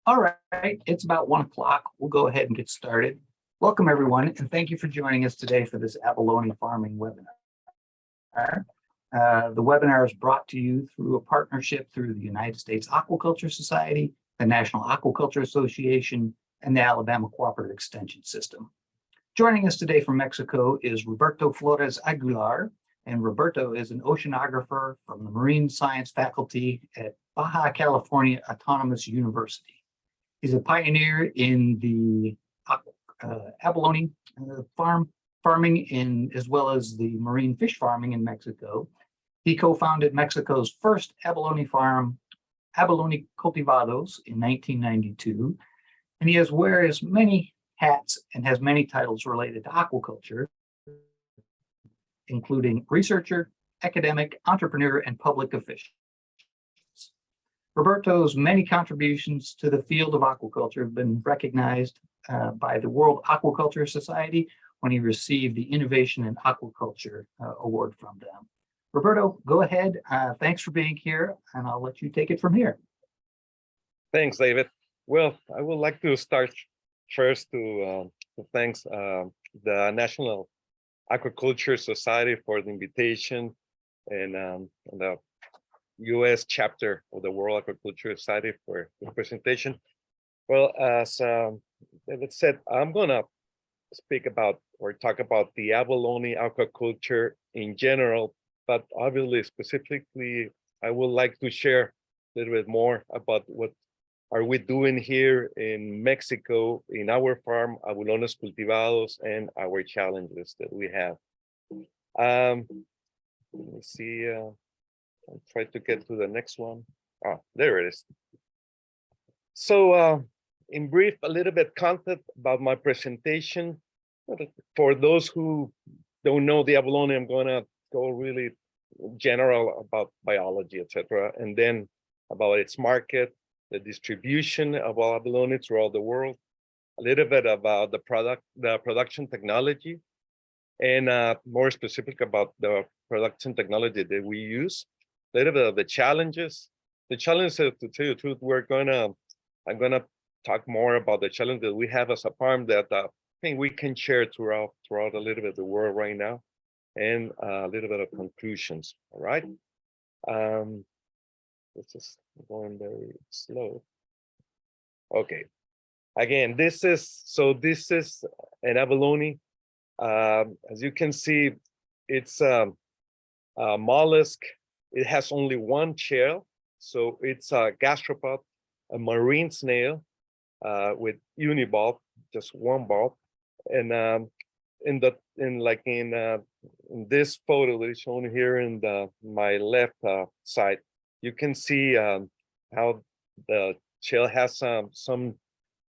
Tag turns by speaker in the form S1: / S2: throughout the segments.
S1: All right, it's about 1 o'clock. We'll go ahead and get started. Welcome, everyone, and thank you for joining us today for this abalone farming webinar. The webinar is brought to you through a partnership through the United States Aquaculture Society, the National Aquaculture Association, and the Alabama Cooperative Extension System. Joining us today from Mexico is Roberto Flores-Aguilar, and Roberto is an oceanographer from the Marine Science faculty at Baja California Autonomous University. He's a pioneer in the abalone farming as well as the marine fish farming in Mexico. He co-founded Mexico's first abalone farm, Abalone Cultivados, in 1992, and he wears many hats and has many titles related to aquaculture, including researcher, academic, entrepreneur, and public official. Roberto's many contributions to the field of aquaculture have been recognized by the World Aquaculture Society when he received the Innovation in Aquaculture Award from them. Roberto, go ahead. Thanks for being here, and I'll let you take it from here.
S2: Thanks, David. Well, I would like to start first to thank the National Aquaculture Society for the invitation and the U.S. chapter of the World Aquaculture Society for the presentation. Well, as David said, I'm going to speak about or talk about the abalone aquaculture in general, but obviously specifically, I would like to share a little bit more about what are we doing here in Mexico, in our farm, Abalones Cultivados, and our challenges that we have. Let me see. I'll try to get to the next one. Oh, there it is. So in brief, a little bit content about my presentation. For those who don't know the abalone, I'm going to go really general about biology, etc., and then about its market, the distribution of abalone throughout the world, a little bit about the production technology, and more specific about the production technology that we use. A little bit of the challenges. The challenges, to tell you the truth, I'm gonna talk more about the challenge that we have as a farm that I think we can share throughout a little bit of the world right now, and a little bit of conclusions. All right. This is going very slow. Okay. Again, this is an abalone. As you can see, it's a mollusk. It has only one shell, so it's a gastropod, a marine snail with unibulb, just one bulb. And in this photo that is shown here in my left side, you can see how the shell has some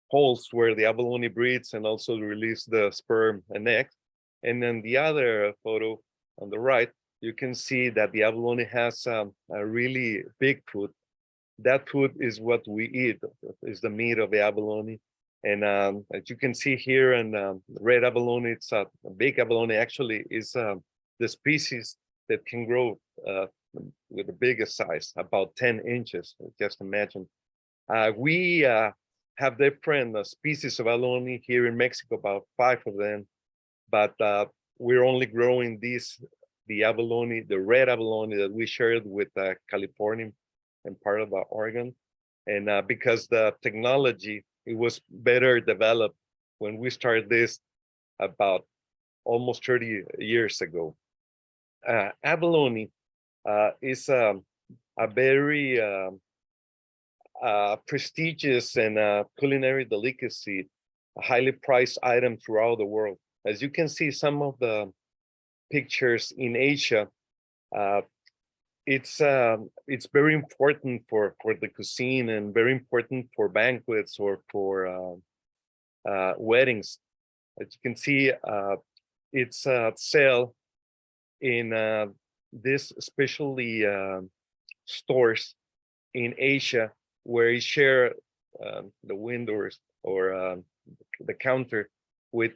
S2: holes where the abalone breeds and also release the sperm and eggs. And then the other photo on the right, you can see that the abalone has a really big food. That food is what we eat, is the meat of the abalone. And as you can see here in red abalone, it's a big abalone actually is the species that can grow with the biggest size, about 10 inches, just imagine. We have different species of abalone here in Mexico, about 5 of them, but we're only growing the abalone, the red abalone that we shared with California and part of Oregon. And because the technology, it was better developed when we started this about almost 30 years ago. Abalone is a very prestigious and culinary delicacy, a highly prized item throughout the world. As you can see, some of the pictures in Asia, it's very important for the cuisine and very important for banquets or for weddings. As you can see, it's sell in this especially stores in Asia where you share the windows or the counter with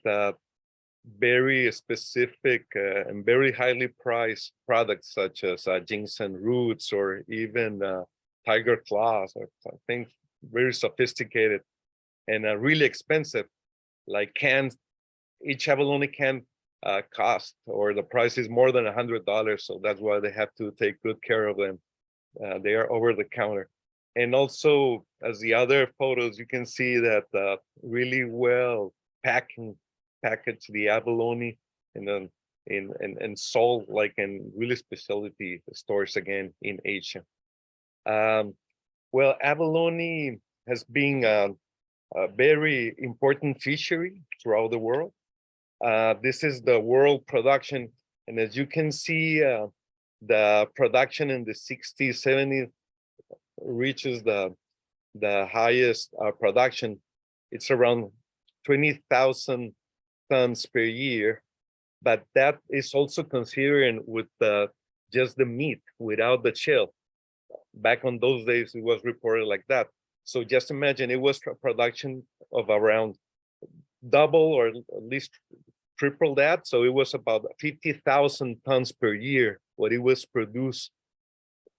S2: very specific and very highly priced products such as ginseng roots or even tiger claws or things very sophisticated and really expensive, like cans. Each abalone can cost, or the price is more than $100. So that's why they have to take good care of them. They are over the counter. And also, as the other photos, you can see that really well packaged the abalone and then in sold like in really specialty stores again in Asia. Well, abalone has been a very important fishery throughout the world. This is the world production, and as you can see, the production in the 60s, 70s reaches the highest production. It's around 20,000 tons per year, but that is also considering with just the meat without the shell. Back on those days, it was reported like that. So just imagine it was a production of around double or at least triple that. So it was about 50,000 tons per year, what it was produced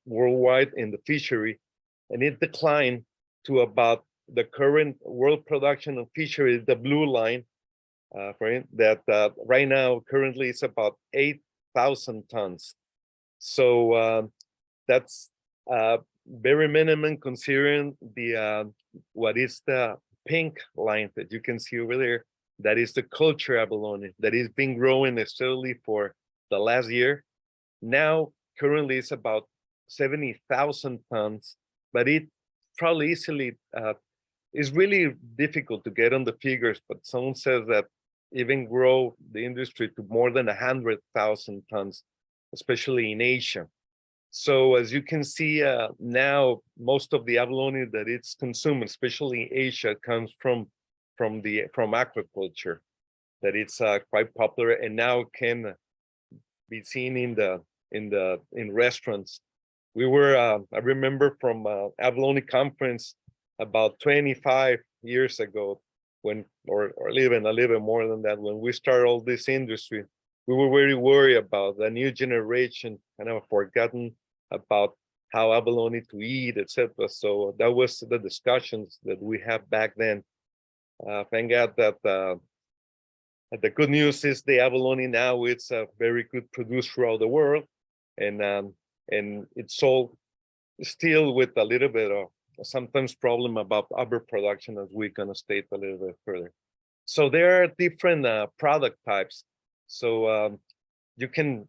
S2: worldwide in the fishery. And it declined to about the current world production of fishery, the blue line, right? That right now currently it's about 8,000 tons. So that's very minimum considering the what is the pink line that you can see over there. That is the culture abalone that is been growing steadily for the last year. Now currently it's about 70,000 tons, but it probably easily is really difficult to get on the figures, but someone says that even grow the industry to more than 100,000 tons, especially in Asia. So as you can see now, most of the abalone that it's consumed, especially in Asia, comes from aquaculture. That it's quite popular and now can be seen in restaurants. We were I remember from abalone conference about 25 years ago, when or even a little bit more than that, when we started all this industry, we were very worried about the new generation kind of forgotten about how abalone to eat, etc. So that was the discussions that we had back then. Thank God that the good news is the abalone now it's a very good produce throughout the world, and it's sold still with a little bit of sometimes problem about overproduction, as we're gonna state a little bit further. So there are different product types. So you can,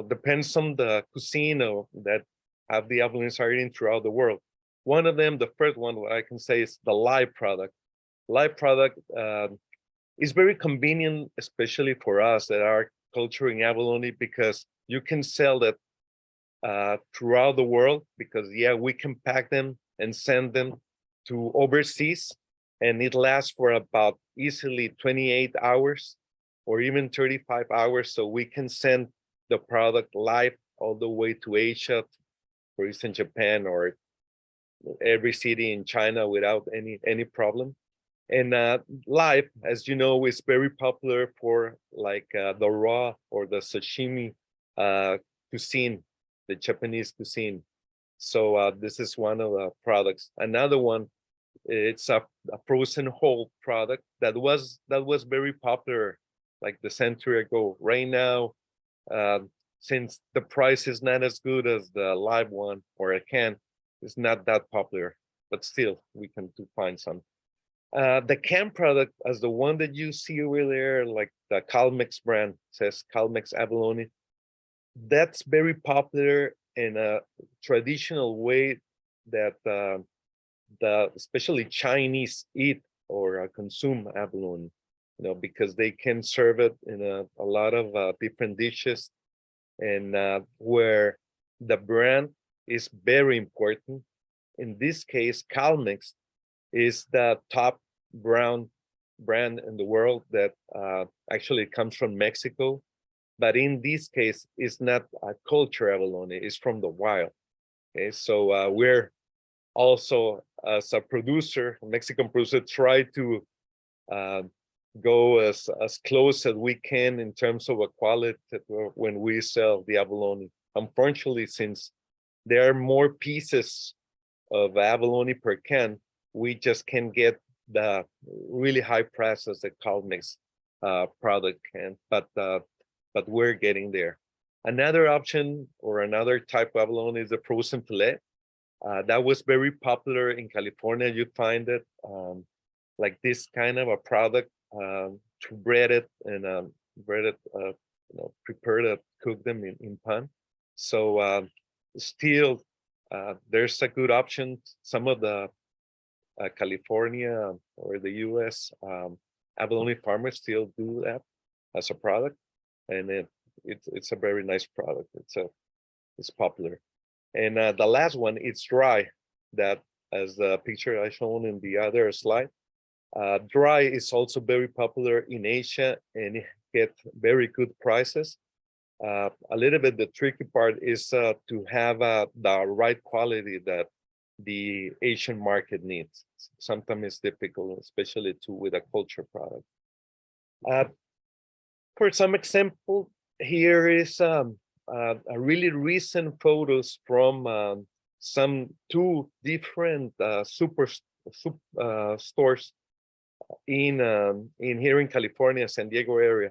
S2: depends on the cuisine that have the abalone sardine throughout the world. One of them, the first one, what I can say is the live product. Live product is very convenient, especially for us that are culturing abalone, because you can sell that throughout the world, because we can pack them and send them to overseas, and it lasts for about easily 28 hours or even 35 hours. So we can send the product live all the way to Asia, for instance, Japan or every city in China without any problem. And live, as you know, is very popular for like the raw or the sashimi cuisine, the Japanese cuisine. So this is one of the products. Another one, it's a frozen whole product that was very popular like the century ago. Right now, since the price is not as good as the live one or a can, it's not that popular, but still we can find some. The can product, as the one that you see over there, like the Calmex brand, says Calmex abalone, that's very popular in a traditional way that the especially Chinese eat or consume abalone, because they can serve it in a lot of different dishes, and where the brand is very important. In this case, Calmex is the top brand in the world that actually comes from Mexico. But in this case, it's not a culture abalone, it's from the wild. Okay, so we're also, as a producer, a Mexican producer, try to go as close as we can in terms of a quality when we sell the abalone. Unfortunately, since there are more pieces of abalone per can, we just can get the really high prices that cow mix product can, but we're getting there. Another option or another type of abalone is the frozen fillet. That was very popular in California. You find it like this kind of a product to bread it and prepare it, cook them in pan. So still, there's a good option. Some of the California or the U.S. Abalone farmers still do that as a product, and it's a very nice product. It's popular. And the last one, it's dry. That, as the picture I shown in the other slide, dry is also very popular in Asia and get very good prices. A little bit the tricky part is to have the right quality that the Asian market needs. Sometimes it's difficult, especially with a culture product. For some example, here is a really recent photos from some two different stores in here in California, San Diego area.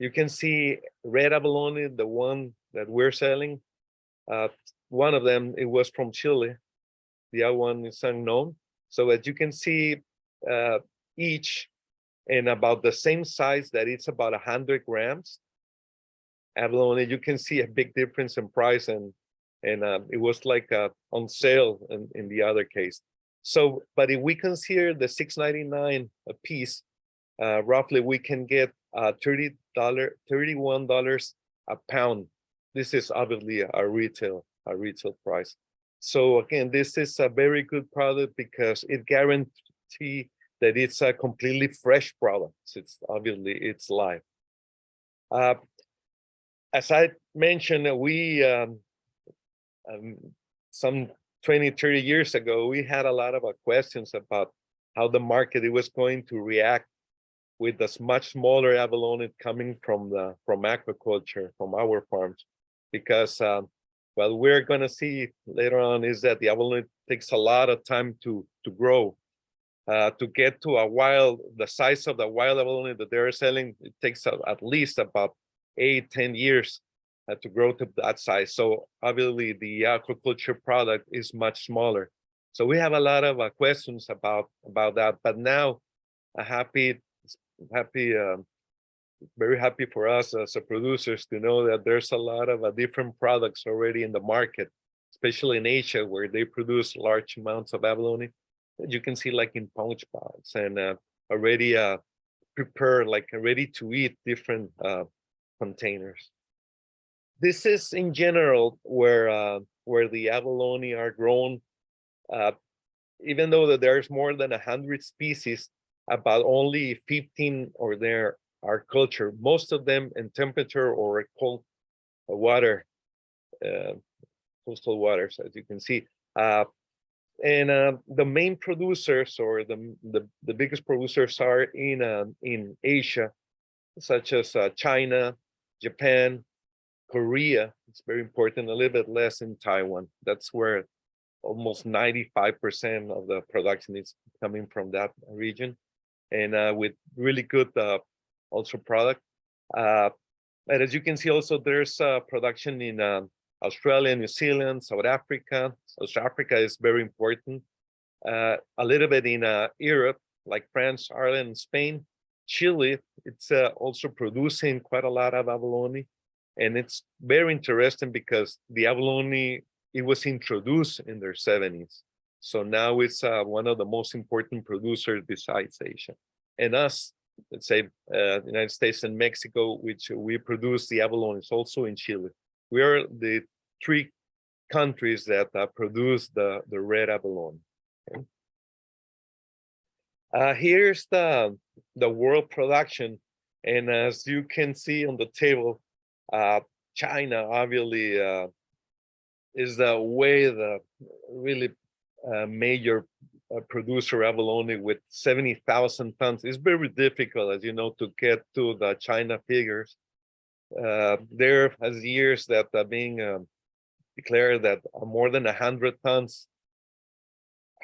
S2: You can see red abalone, the one that we're selling. One of them, it was from Chile. The other one is unknown. So as you can see, each in about the same size, that it's about 100 grams. Abalone, you can see a big difference in price, and it was like on sale in the other case. So, but if we consider the $6.99 a piece, roughly we can get $31 a pound. This is obviously a retail price. So again, this is a very good product because it guarantees that it's a completely fresh product. It's obviously it's live. As I mentioned, we some 20, 30 years ago, we had a lot of questions about how the market was going to react with this much smaller abalone coming from aquaculture, from our farms, because what we're going to see later on is that the abalone takes a lot of time to grow. To get to the size of the wild abalone that they're selling, it takes at least about 8-10 years to grow to that size. So obviously the aquaculture product is much smaller. So we have a lot of questions about that. But now, very happy for us as producers to know that there's a lot of different products already in the market, especially in Asia, where they produce large amounts of abalone. You can see like in pouch bags and already prepared, like ready to eat different containers. This is in general where the abalone are grown. Even though that there's more than 100 species, about only 15 or there are cultured. Most of them in temperature or cold water, coastal waters, as you can see. And the main producers or the biggest producers are in Asia, such as China, Japan, Korea. It's very important. A little bit less in Taiwan. That's where almost 95% of the production is coming from that region, and with really good also product. And as you can see, also there's production in Australia, New Zealand, South Africa. South Africa is very important. A little bit in Europe, like France, Ireland, and Spain. Chile, it's also producing quite a lot of abalone. And it's very interesting because the abalone, it was introduced in their 70s. So now it's one of the most important producers besides Asia. And us, let's say, United States and Mexico, which we produce the abalone, is also in Chile. We are the 3 countries that produce the red abalone. Okay. Here's the world production. And as you can see on the table, China obviously is the really major producer abalone with 70,000 tons. It's very difficult, as you know, to get to the China figures. There has years that are being declared that more than 100 tons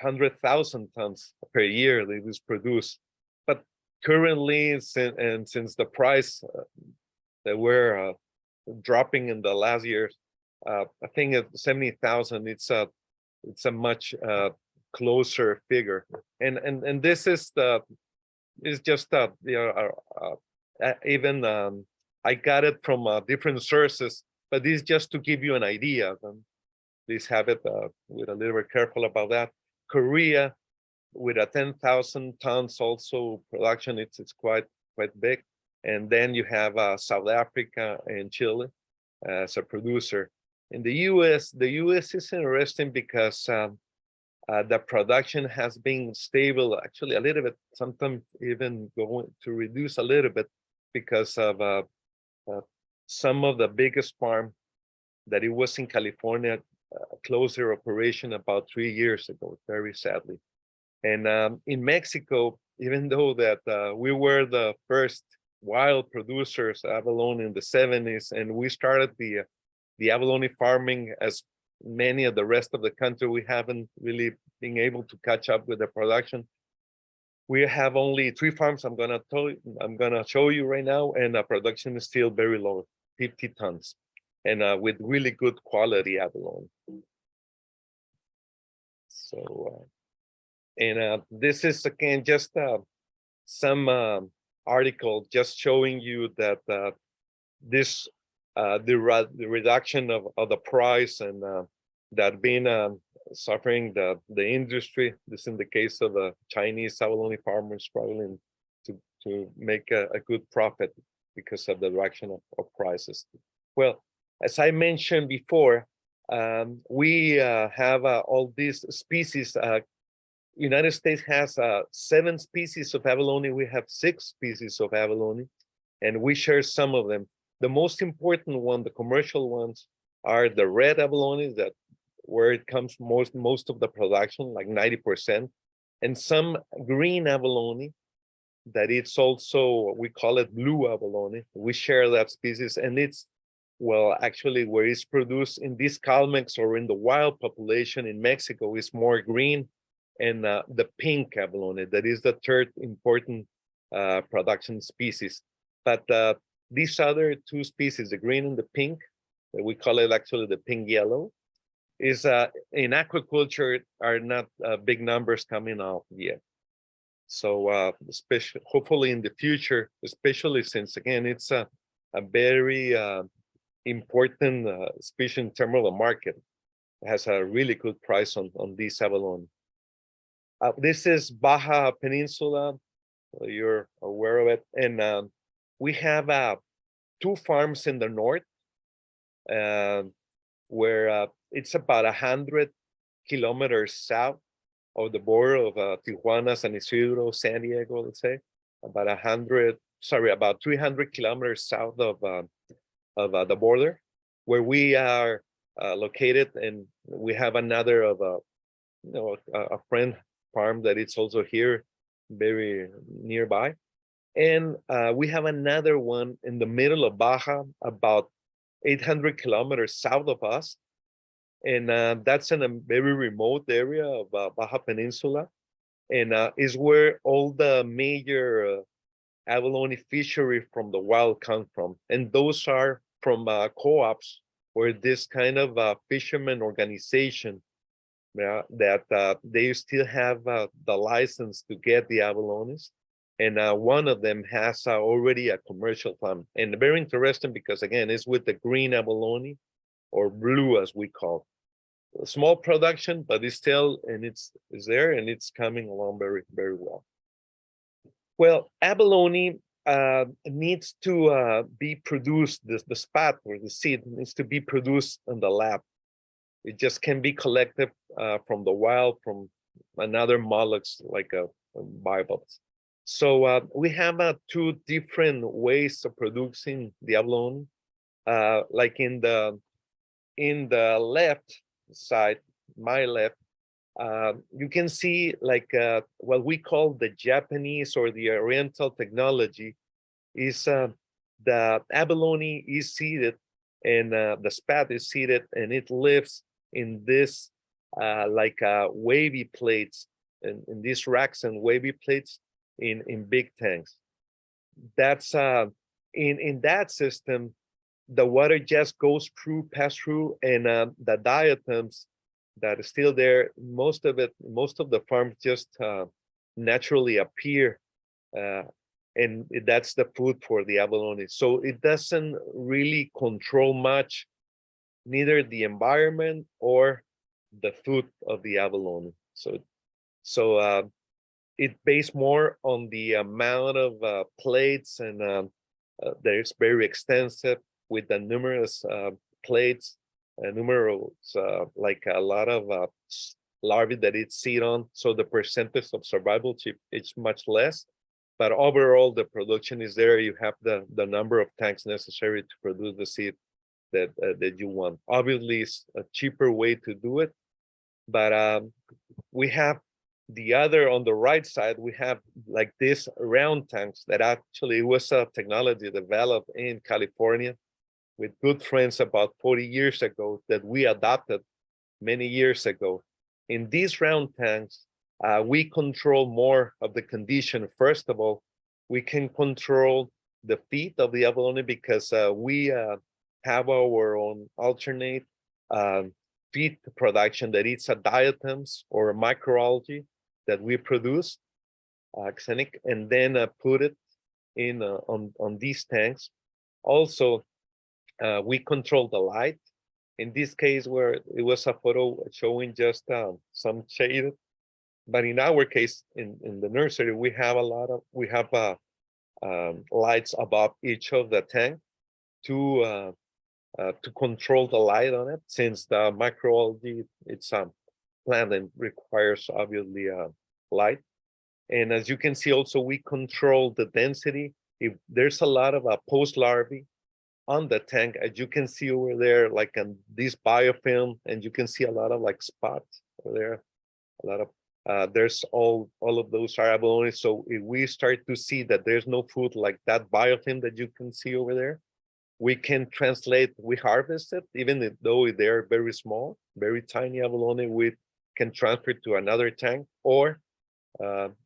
S2: 100,000 tons per year that is produced. But currently, since the price that we're dropping in the last years, I think at 70,000, it's a much closer figure. And this is just even I got it from different sources, but this is just to give you an idea. Please have it with a little bit careful about that. Korea, with a 10,000 tons also production, it's quite big. And then you have South Africa and Chile as a producer. In the U.S., is interesting because the production has been stable, actually a little bit, sometimes even going to reduce a little bit because of some of the biggest farm that it was in California closed their operation about 3 years ago, very sadly. And in Mexico, even though that we were the first wild producers of abalone in the 70s, and we started the abalone farming as many of the rest of the country, we haven't really been able to catch up with the production. We have only 3 farms I'm gonna show you right now, and the production is still very low, 50 tons, and with really good quality abalone. So, this is again just some article just showing you that this the reduction of the price and that being suffering the industry. This in the case of the Chinese abalone farmers struggling to make a good profit because of the reduction of prices. Well, as I mentioned before, we have all these species. United States has 7 species of abalone. We have 6 species of abalone, and we share some of them. The most important one, the commercial ones, are the red abalone, that where it comes most of the production, like 90%, and some green abalone, that it's also, we call it blue abalone. We share that species, and it's, well, actually where it's produced in these calmex or in the wild population in Mexico is more green, and the pink abalone, that is the third important production species. But these other 2 species, the green and the pink, that we call it actually the pink yellow, is in aquaculture are not big numbers coming out yet. So especially, hopefully in the future, especially since again it's a very important species in terms of the market. It has a really good price on these abalone. This is Baja Peninsula, you're aware of it, and we have 2 farms in the north, where it's about 100 kilometers south of the border of Tijuana, San Isidro, San Diego, let's say, about 300 kilometers south of the border, where we are located, and we have another of a friend farm that it's also here, very nearby, and we have another one in the middle of Baja, about 800 kilometers south of us, and that's in a very remote area of Baja Peninsula, and is where all the major abalone fishery from the wild come from, and those are from co-ops, where this kind of fisherman organization, that they still have the license to get the abalones, and one of them has already a commercial farm, and very interesting because again it's with the green abalone, or blue as we call. A small production, but it's still, and it's there, and it's coming along very, very well. Well, abalone needs to be produced, the spat or the seed needs to be produced in the lab. It just can be collected from the wild, from another mollusks like bivalves. So we have 2 different ways of producing the abalone. Like in the left side, my left, you can see like what we call the Japanese or the Oriental technology is the abalone is seeded, and the spat is seeded, and it lives in this like wavy plates in these racks and wavy plates in big tanks. That's in that system, the water just goes through, pass through, and the diatoms that is still there, most of the farms just naturally appear, and that's the food for the abalone. So it doesn't really control much, neither the environment or the food of the abalone. So it based more on the amount of plates, and there's very extensive with the numerous plates, numerous like a lot of larvae that it seed on. So the percentage of survival is much less, but overall the production is there. You have the number of tanks necessary to produce the seed that you want. Obviously, it's a cheaper way to do it, but we have the other on the right side. We have like these round tanks that actually was a technology developed in California with good friends about 40 years ago that we adopted many years ago. In these round tanks, we control more of the condition. First of all, we can control the feed of the abalone because we have our own alternate feed production that it's a diatoms or a microalgae that we produce, xenic, and then put it in on these tanks. Also, we control the light. In this case, where it was a photo showing just some shade, but in our case, in the nursery, we have lights above each of the tank to control the light on it, since the microalgae, it's plant and requires obviously light. And as you can see, also we control the density. If there's a lot of post larvae on the tank, as you can see over there, like on this biofilm, and you can see a lot of like spots over there, a lot of there's all of those are abalone. So if we start to see that there's no food like that biofilm that you can see over there, we can translate, we harvest it, even though they're very small, very tiny abalone, we can transfer to another tank, or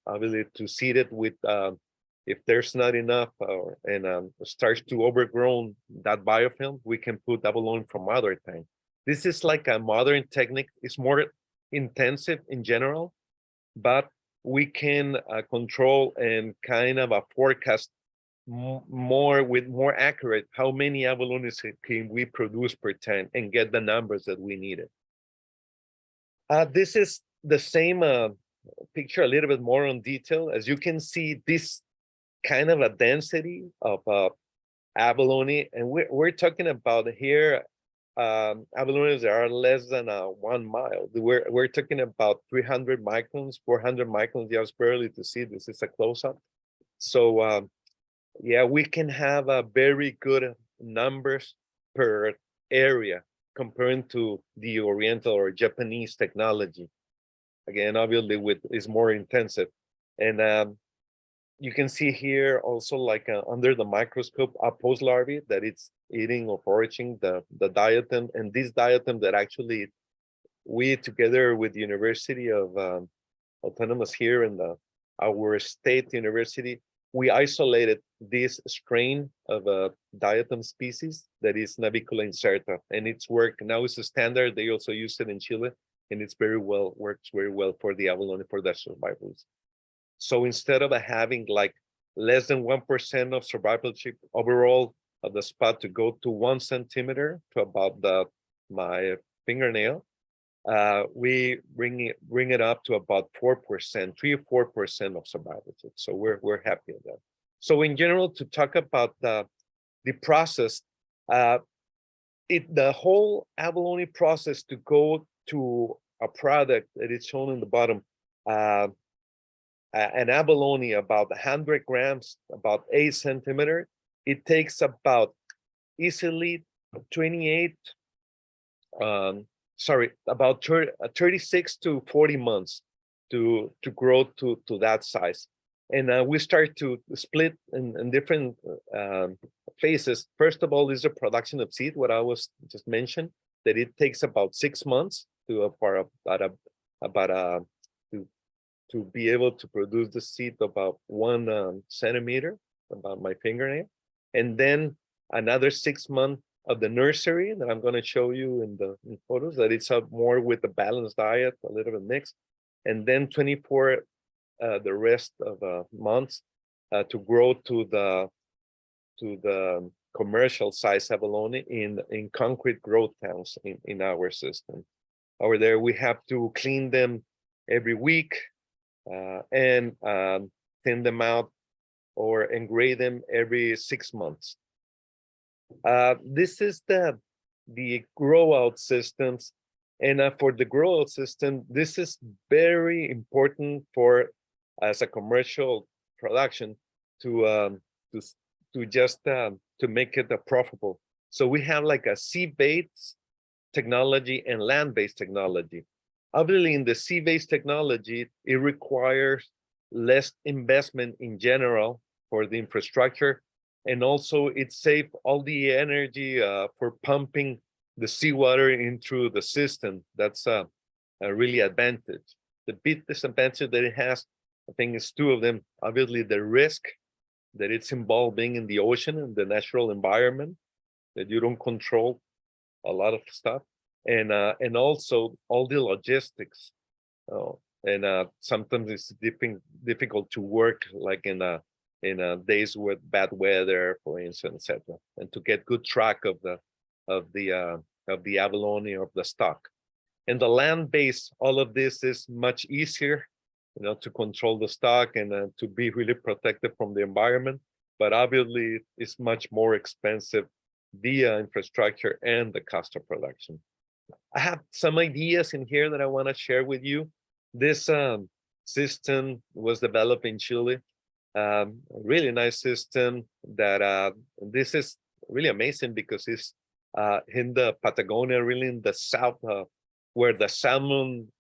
S2: obviously to seed it with, if there's not enough and starts to overgrown that biofilm, we can put abalone from other tank. This is like a modern technique. It's more intensive in general, but we can control and kind of forecast more accurate how many abalones can we produce per tank and get the numbers that we needed. This is the same picture, a little bit more on detail. As you can see, this kind of a density of abalone, and we're talking about here abalones that are less than 1 mile. We're talking about 300 microns, 400 microns, just barely to see. This is a close-up. So yeah, we can have a very good numbers per area comparing to the Oriental or Japanese technology. Again, obviously is more intensive. And you can see here also like under the microscope, a post larvae that it's eating or foraging the diatom. And this diatom that actually we together with the University of Autonomous here in our state university, we isolated this strain of a diatom species that is Navicula incerta, and its work now is a standard. They also use it in Chile, and it's works very well for the abalone for their survivals. So instead of having like less than 1% of survivalship overall of the spot to go to 1 centimeter to about my fingernail, we bring it up to about 4%, 3 or 4% of survivalship. So we're happy with that. So in general, to talk about the process, the whole abalone process to go to a product that is shown in the bottom, an abalone about 100 grams, about 8 centimeter, it takes about easily 28 about 36 to 40 months to grow to that size. And we start to split in different phases. First of all is the production of seed, what I was just mentioned, that it takes about 6 months to about to be able to produce the seed about 1 centimeter, about my fingernail, and then another 6 months of the nursery that I'm going to show you in photos, that it's up more with a balanced diet, a little bit mixed, and then 24 the rest of months to grow to the commercial size abalone in concrete growth tanks in our system. Over there, we have to clean them every week and thin them out or engrave them every 6 months. This is the grow out systems, and for the grow out system, this is very important for as a commercial production to just to make it profitable. So we have like a sea-based technology and land-based technology. Obviously, in the sea-based technology, it requires less investment in general for the infrastructure, and also it saves all the energy for pumping the seawater into the system. That's a really advantage. The big disadvantage that it has, I think, is two of them. Obviously, the risk that it's involved being in the ocean and the natural environment, that you don't control a lot of stuff, and also all the logistics. And sometimes it's difficult to work like in days with bad weather, for instance, etc., and to get good track of the abalone, of the stock. And the land-based, all of this is much easier, to control the stock and to be really protected from the environment. But obviously, it's much more expensive, the infrastructure and the cost of production. I have some ideas in here that I want to share with you. This system was developed in Chile. A really nice system that this is really amazing because it's in the Patagonia, really in the south, where the salmon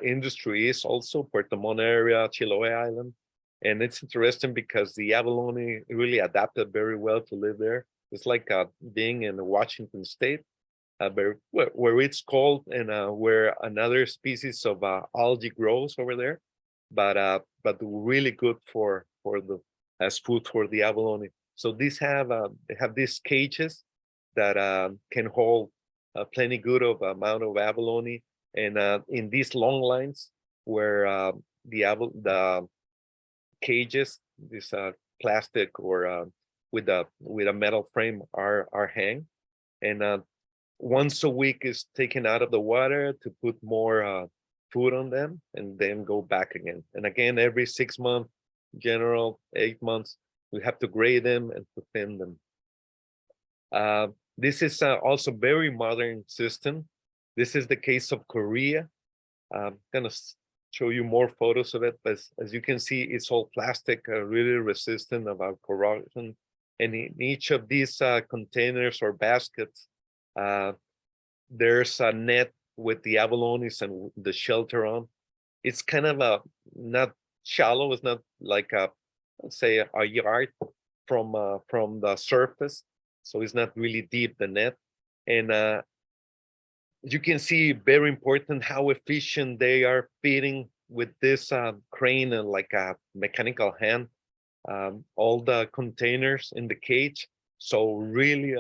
S2: industry is also, Puerto Montt area, Chiloé Island. And it's interesting because the abalone really adapted very well to live there. It's like being in Washington State, where it's cold and where another species of algae grows over there, but really good for the as food for the abalone. So these they have these cages that can hold plenty good of amount of abalone, and in these long lines where the cages, this plastic or with a metal frame are hang, and once a week is taken out of the water to put more food on them and then go back again. And again, every 6 months, general 8 months, we have to grade them and to thin them. This is also very modern system. This is the case of Korea. I'm gonna show you more photos of it, but as you can see, it's all plastic, really resistant about corrosion. And in each of these containers or baskets, there's a net with the abalones and the shelter on. It's kind of not shallow. It's not like let's say a yard from the surface, so it's not really deep, the net. And you can see, very important, how efficient they are feeding with this crane and like a mechanical hand, all the containers in the cage. So really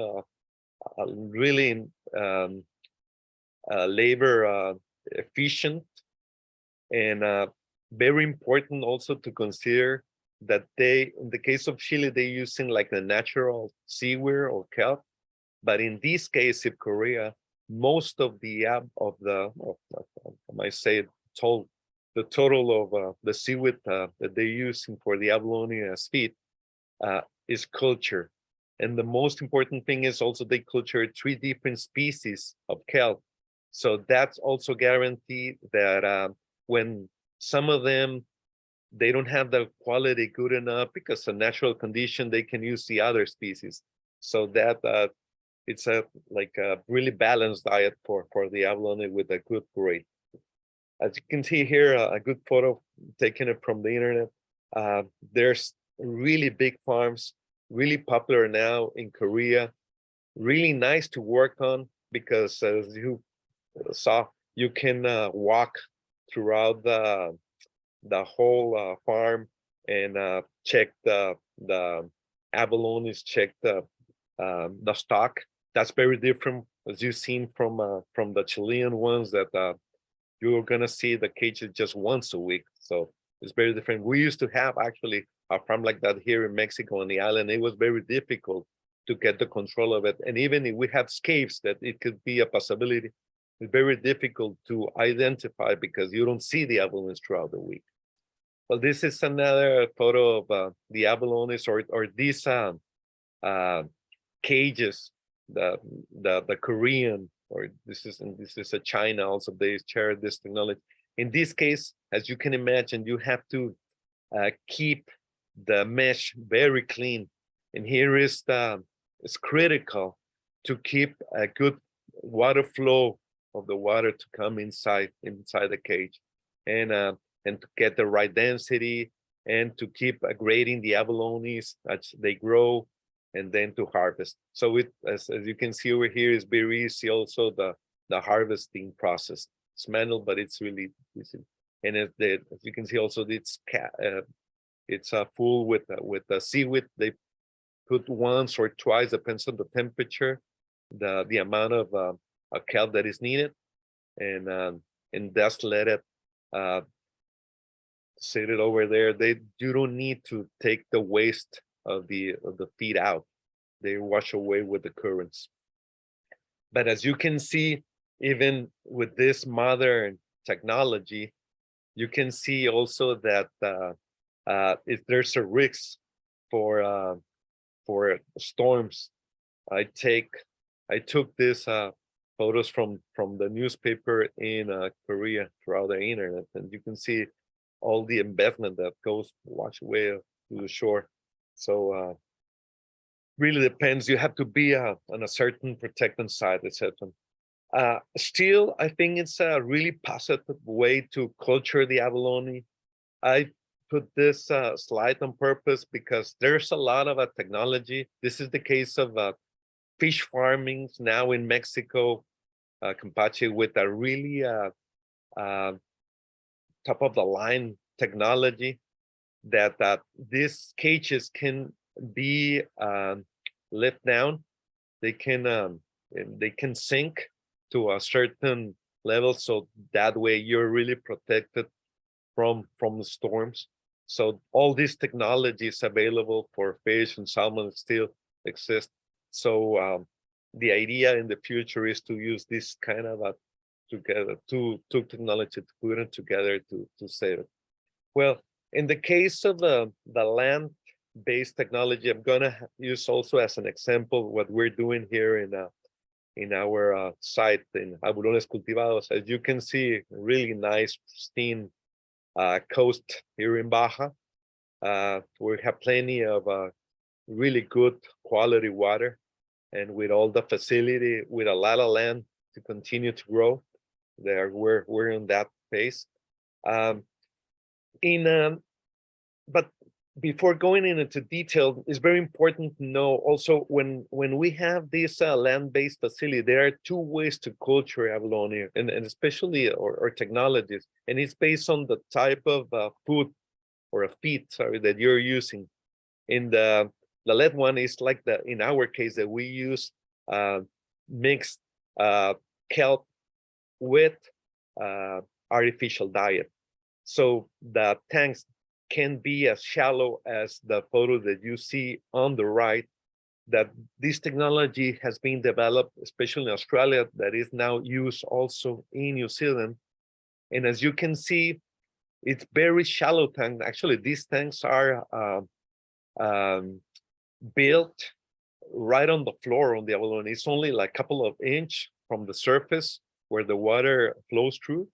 S2: labor efficient, and very important also to consider that they, in the case of Chile, they're using like the natural seaweed or kelp, but in this case of Korea, most of the the total of the seaweed that they're using for the abalone as feed is culture. And the most important thing is also they culture 3 different species of kelp. So that's also guaranteed that when some of them, they don't have the quality good enough because of natural condition, they can use the other species. So that it's a really balanced diet for the abalone with a good grade. As you can see here, a good photo taken it from the internet. There's really big farms, really popular now in Korea, really nice to work on because, as you saw, you can walk throughout the whole farm and check the abalones, check the stock. That's very different, as you've seen from the Chilean ones, that you're gonna see the cages just once a week. So it's very different. We used to have actually a farm like that here in Mexico on the island. It was very difficult to get the control of it. And even if we had scapes that it could be a possibility, it's very difficult to identify because you don't see the abalones throughout the week. Well, this is another photo of the abalones or these cages, the Korean, or this is a China also, they share this technology. In this case, as you can imagine, you have to keep the mesh very clean. And here is it's critical to keep a good water flow of the water to come inside the cage, and to get the right density, and to keep grading the abalones as they grow, and then to harvest. So as you can see over here, is very easy also the harvesting process. It's manual, but it's really easy. And as you can see also, it's full with the seaweed. They put once or twice, depends on the temperature, the amount of kelp that is needed, and just let it sit it over there. You don't need to take the waste of the feed out. They wash away with the currents. But as you can see, even with this modern technology, you can see also that if there's a risk for storms. I took these photos from the newspaper in Korea throughout the internet, and you can see all the investment that goes wash away to the shore. So really depends. You have to be on a certain protectant side, etc. Still, I think it's a really positive way to culture the abalone. I put this slide on purpose because there's a lot of technology. This is the case of fish farming now in Mexico, Campeche, with a really top of the line technology that these cages can be let down. They can sink to a certain level, so that way you're really protected from the storms. So all this technology is available for fish, and salmon still exist. So the idea in the future is to use this kind of together, two technology, to put it together to save it. Well, in the case of the land-based technology, I'm gonna use also as an example what we're doing here in our site in Abulones Cultivados. As you can see, really nice, pristine coast here in Baja. We have plenty of really good quality water, and with all the facility, with a lot of land to continue to grow. We're in that phase. But before going into detail, it's very important to know also when we have this land-based facility, there are two ways to culture abalone, and especially or technologies, and it's based on the type of food or a feed, sorry, that you're using. In the lead one is like in our case that we use mixed kelp with artificial diet. So the tanks can be as shallow as the photo that you see on the right. That this technology has been developed, especially in Australia, that is now used also in New Zealand. And as you can see, it's very shallow tank. Actually, these tanks are built right on the floor on the abalone. It's only like a couple of inches from the surface where the water flows through.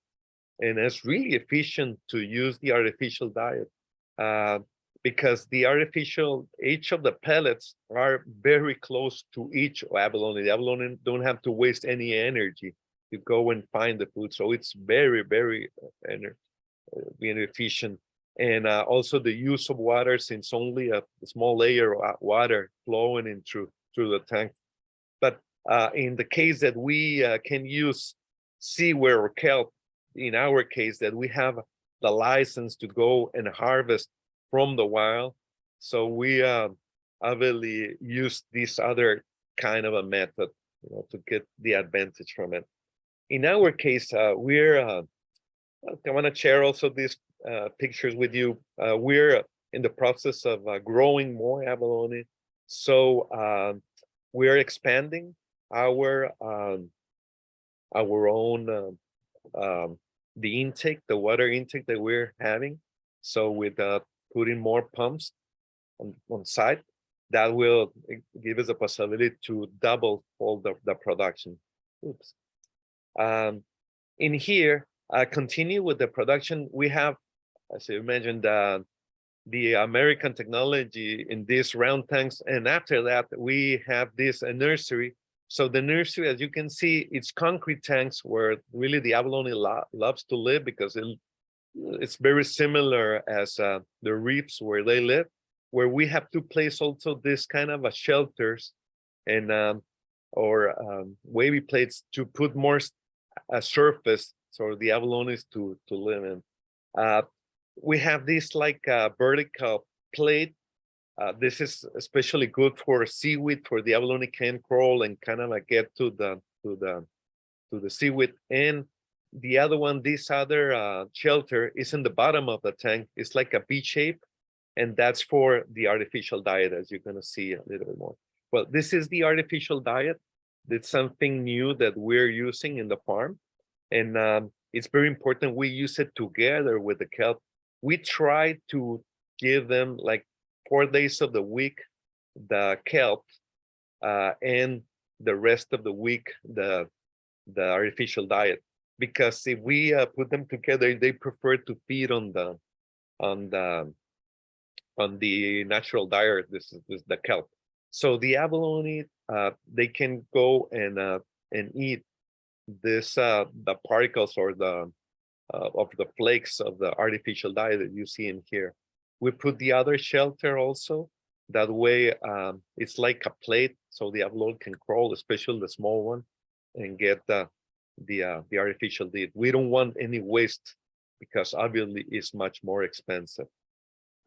S2: And it's really efficient to use the artificial diet because the each of the pellets are very close to each abalone. The abalone don't have to waste any energy to go and find the food. So it's very, very efficient. And also the use of water, since only a small layer of water flowing in through the tank. But in the case that we can use seaweed or kelp, in our case, that we have the license to go and harvest from the wild. So we obviously use this other kind of a method, to get the advantage from it. In our case, I want to share also these pictures with you. We're in the process of growing more abalone. So we're expanding our own the intake, the water intake that we're having. So with putting more pumps on site, that will give us a possibility to double all the production. Oops. In here, continue with the production. We have, as you mentioned, the American technology in these round tanks. And after that, we have this nursery. So the nursery, as you can see, it's concrete tanks where really the abalone loves to live, because it's very similar as the reefs where they live, where we have to place also this kind of shelters and wavy plates to put more surface for the abalones to live in. We have this like vertical plate. This is especially good for seaweed, for the abalone can crawl and kind of get to the seaweed. And the other one, this other shelter is in the bottom of the tank. It's like a V shape, and that's for the artificial diet, as you're gonna see a little bit more. Well, this is the artificial diet. It's something new that we're using in the farm, and it's very important we use it together with the kelp. We try to give them like 4 days of the week the kelp, and the rest of the week the artificial diet, because if we put them together, they prefer to feed on the natural diet. This is the kelp. So the abalone, they can go and eat this the particles or the of the flakes of the artificial diet that you see in here. We put the other shelter also. That way, it's like a plate, so the abalone can crawl, especially the small one, and get the artificial diet. We don't want any waste, because obviously it's much more expensive.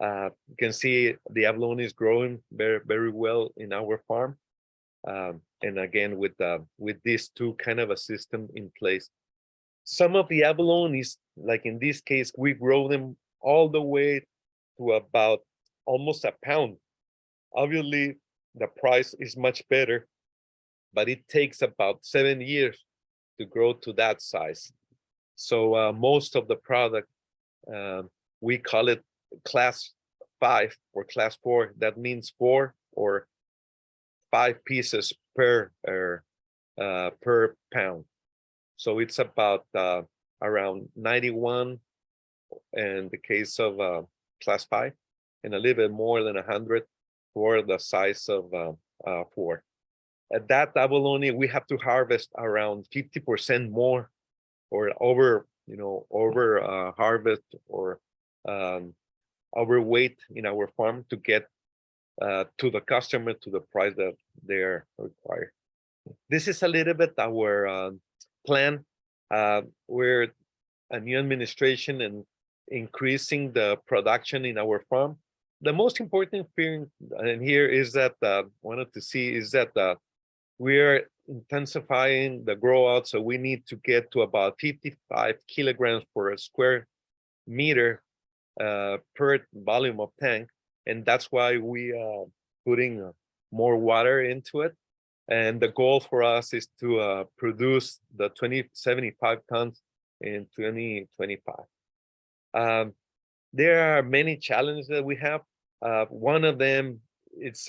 S2: You can see the abalone is growing very, very well in our farm. And again, with these two kind of a system in place. Some of the abalones, like in this case, we grow them all the way to about almost a pound. Obviously, the price is much better, but it takes about 7 years to grow to that size. So most of the product, we call it class 5 or class 4. That means 4 or 5 pieces per pound. So it's about around 91 in the case of class 5, and a little bit more than 100 for the size of 4. At that abalone, we have to harvest around 50% more, or over harvest, or overweight in our farm to get to the customer to the price that they're required. This is a little bit our plan. We're a new administration and increasing the production in our farm. The most important thing in here is that wanted to see is that we're intensifying the grow out, so we need to get to about 55 kilograms per square meter per volume of tank, and that's why we are putting more water into it. And the goal for us is to produce the 75 tons in 2025. There are many challenges that we have. One of them, it's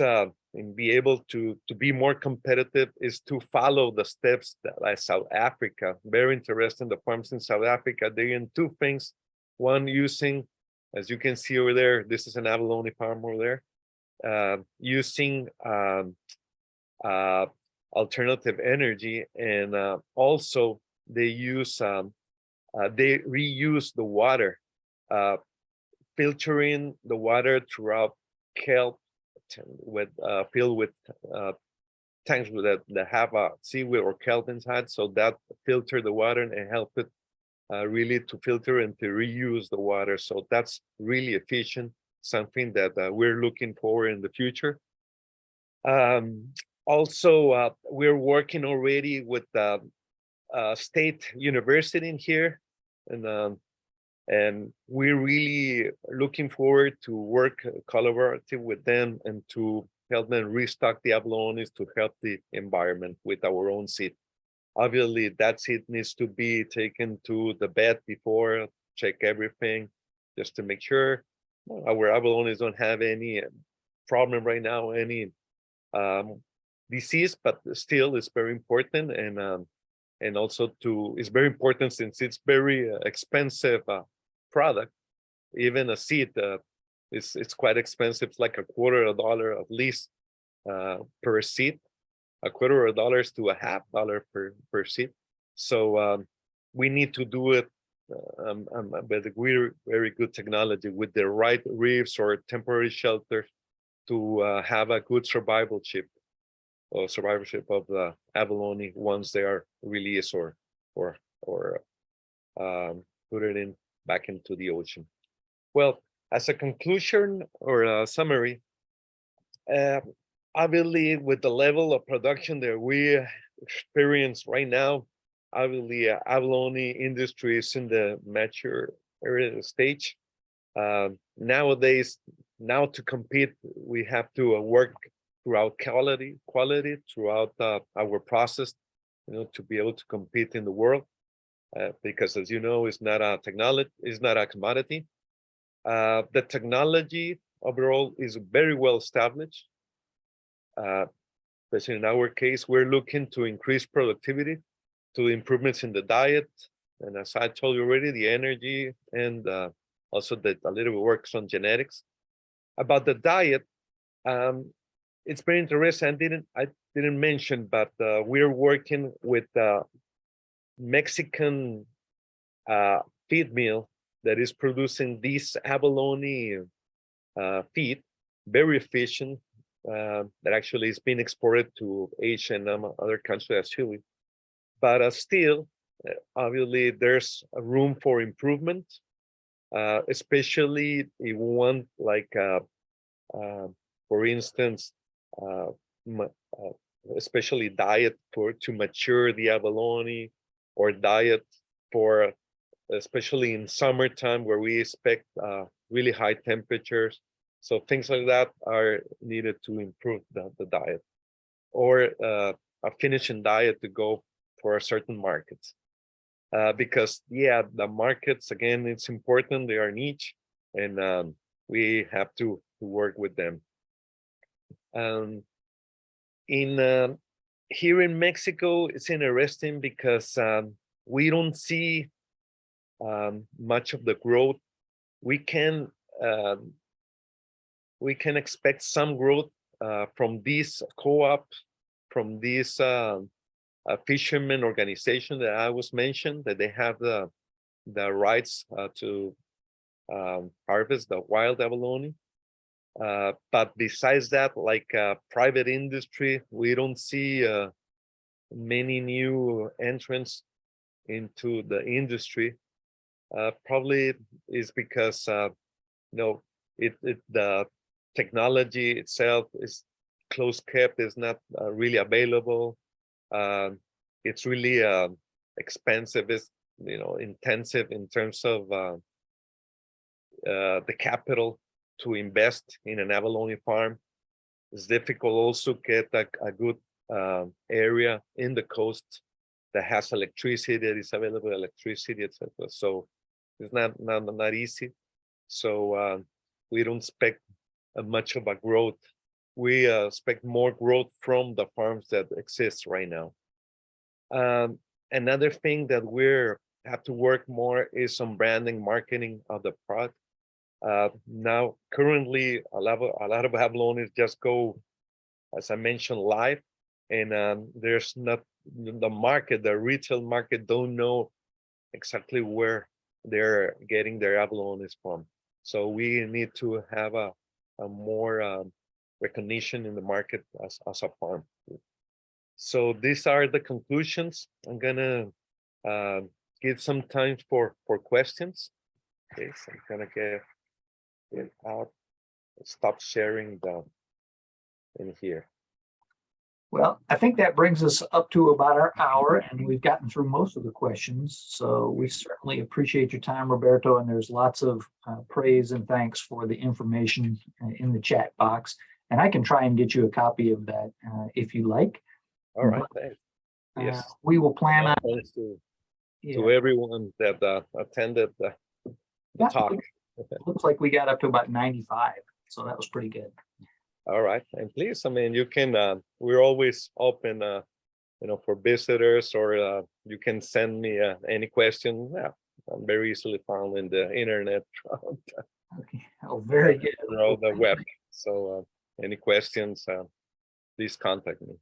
S2: and be able to be more competitive, is to follow the steps that like South Africa. Very interesting, the farms in South Africa, they're in 2 things. One, using, as you can see over there, this is an abalone farm over there, using alternative energy, and also they use they reuse the water, filtering the water throughout kelp with filled with tanks that have a seaweed or kelp inside, so that filter the water and help it really to filter and to reuse the water. So that's really efficient, something that we're looking for in the future. Also, we're working already with state university in here, and we're really looking forward to work collaborative with them and to help them restock the abalones to help the environment with our own seed. Obviously, that seed needs to be taken to the vet before, check everything, just to make sure our abalones don't have any problem right now, any disease, but still it's very important. And also it's very important since it's very expensive product. Even a seed, it's quite expensive. It's like $0.25 at least per seed. $0.25 to $0.50 per seed. So we need to do it with very good technology with the right reefs or temporary shelters to have a good survivalship of the abalone once they are released or put it in back into the ocean. Well, as a conclusion or a summary, obviously with the level of production that we experience right now, obviously abalone industry is in the mature stage. Nowadays, now to compete, we have to work throughout quality throughout our process, to be able to compete in the world, because as you know, it's not a technology, it's not a commodity. The technology overall is very well established. Especially in our case, we're looking to increase productivity, to improvements in the diet, and as I told you already, the energy, and also a little bit works on genetics. About the diet, it's very interesting. I didn't mention, but we're working with Mexican feed mill that is producing this abalone feed, very efficient. That actually is being exported to Asia and other countries as Chile. But still, obviously, there's a room for improvement, especially if we want, like, for instance, especially diet to mature the abalone, or diet for, especially in summertime where we expect really high temperatures. So things like that are needed to improve the diet, or a finishing diet to go for certain markets. Because the markets, again, it's important, they are niche, and we have to work with them. Here in Mexico, it's interesting because we don't see much of the growth. We can expect some growth from these co-op, from this fisherman organization that I was mentioned, that they have the rights to harvest the wild abalone. But besides that, like private industry, we don't see many new entrants into the industry. Probably is because the technology itself is close kept, is not really available. It's really expensive, it's intensive in terms of the capital to invest in an abalone farm. It's difficult also to get a good area in the coast that has electricity, that is available electricity, etc. So it's not easy. So we don't expect much of a growth. We expect more growth from the farms that exist right now. Another thing that we have to work more is on branding, marketing of the product. Now, currently, a lot of abalones just go, as I mentioned, live, and there's not the market, the retail market, don't know exactly where they're getting their abalones from. So we need to have a more recognition in the market as a farm. So these are the conclusions. I'm gonna give some time for questions. Okay, so I'm gonna get it out. Stop sharing the in here.
S1: Well, I think that brings us up to about our hour, and we've gotten through most of the questions. So we certainly appreciate your time, Roberto, and there's lots of praise and thanks for the information in the chat box. And I can try and get you a copy of that if you like.
S2: All right, thanks. Yes.
S1: We will plan on.
S2: Thanks to everyone that attended the talk.
S1: Looks like we got up to about 95, so that was pretty good.
S2: All right, and please, I mean, you can. We're always open, for visitors, or you can send me any question. Yeah, I'm very easily found in the internet.
S1: Okay. Oh, very good.
S2: Through the web. So, any questions? Please contact me.